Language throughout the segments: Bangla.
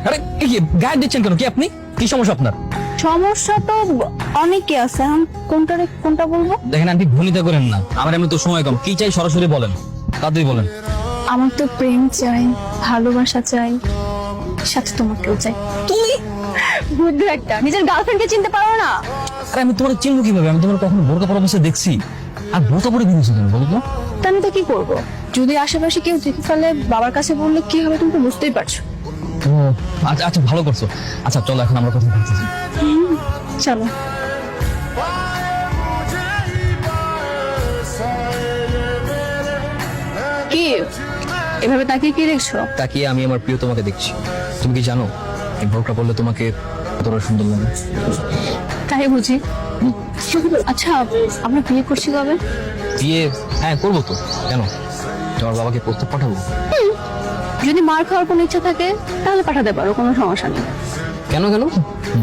আরে কি গায়ে দিচ্ছেন কেন? কি আপনি, কি সমস্যা আপনার? সমস্যা তো অনেকই আছে, এখন কোনটা বলবো? দেখেন আন্টি, ভুলিতে করেন না, আমার এমনি তো সময় কম। কি চাই সরাসরি বলেন, তাড়াতাড়ি বলেন। আমার তো প্রেম চাই, ভালোবাসা চাই, সাথে তোমাকেও চাই। তুমি বুদ্ধ একটা, নিজের গার্লফ্রেন্ডকে চিনতে পারো না? আরে আমি তোমার চিনবো কিভাবে? আমি তোমার কখনো বোরকা পরা অবস্থায় দেখছি? আর বোরকা পরে বেরিয়েছো কেন বলো তো? তা আমি তো কি করবো? যদি আশেপাশে কেউ দেখে ফেলে, বাবার কাছে বললে কি হবে তুমি তো বুঝতেই পারছো। ও আচ্ছা আচ্ছা, ভালো করছো। আচ্ছা চলো এখন আমরা কথা বলতেছি। চলো। কি এভাবে তাকিয়ে কি দেখছো? তাকিয়ে আমি আমার প্রিয় তোমাকে দেখছি। তুমি কি জানো এই বোরকা পরলে তোমাকে কতটা সুন্দর লাগে? তাই বুঝি। আচ্ছা, আমরা বিয়ে করছি কবে? বিয়ে? হ্যাঁ করবো তো। কেন, তোমার বাবাকে প্রস্তাব পাঠাবো? যদি মার খাওয়ার কোনো ইচ্ছা থাকে তাহলে পাঠাতে পারো, কোনো সমস্যা নেই। কেন কেন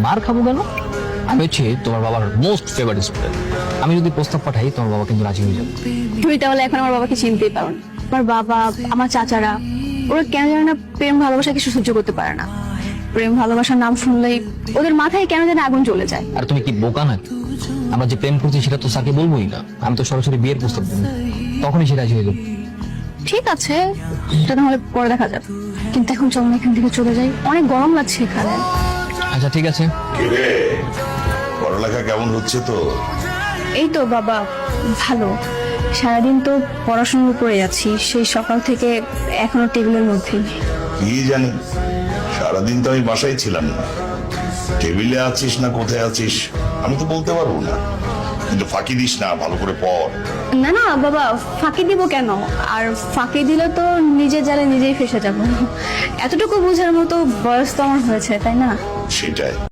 মার খাবো কেন? আমি হচ্ছে তোমার বাবার মোস্ট ফেভারিট স্টুডেন্ট। আমি যদি প্রস্তাব পাঠাই তোমার বাবা কিন্তু রাজি হয়ে যাবে। তুমি তাহলে এখন আমার বাবাকে চিনতেই পারো না। আমার বাবা, আমার চাচারা, ওরা কেন জানে না প্রেম ভালোবাসা কিছু সহ্য করতে পারে না। প্রেম ভালোবাসার নাম শুনলেই ওদের মাথায় কেন যেন আগুন জ্বলে যায়। আর তুমি কি বোকা নাকি? আমরা যে প্রেম করছি সেটা তো স্যারকে বলবোই না, আমি তো সরাসরি বিয়ের প্রস্তাব দেবো, তখনই সে রাজি হয়ে যাবে। ঠিক আছে, সেটা তাহলে পরে দেখা যাবে। কিন্তু এখন চলো না এখান থেকে চলে যাই, অনেক গরম লাগছে এখানে। আচ্ছা ঠিক আছে। কিরে, পড়ালেখা কেমন হচ্ছে তো? এই তো বাবা, ভালো। সারাদিন তো পড়াশোনার উপরে আছি, সেই সকাল থেকে এখনো টেবিলের মধ্যেই। কি জানি, সারাদিন তো আমি বাসায় ছিলাম না। টেবিলে আছিস না কোথায় আছিস আমি তো বলতে পারবো না, কিন্তু ফাঁকি দিস না, ভালো করে পড়। না না বাবা, ফাঁকি দিব কেন? আর ফাঁকি দিলে তো নিজে জালে নিজেই ফেসে যাব। এতটুকু বোঝার মতো বয়স তো আমার হয়েছে, তাই না? সেটাই।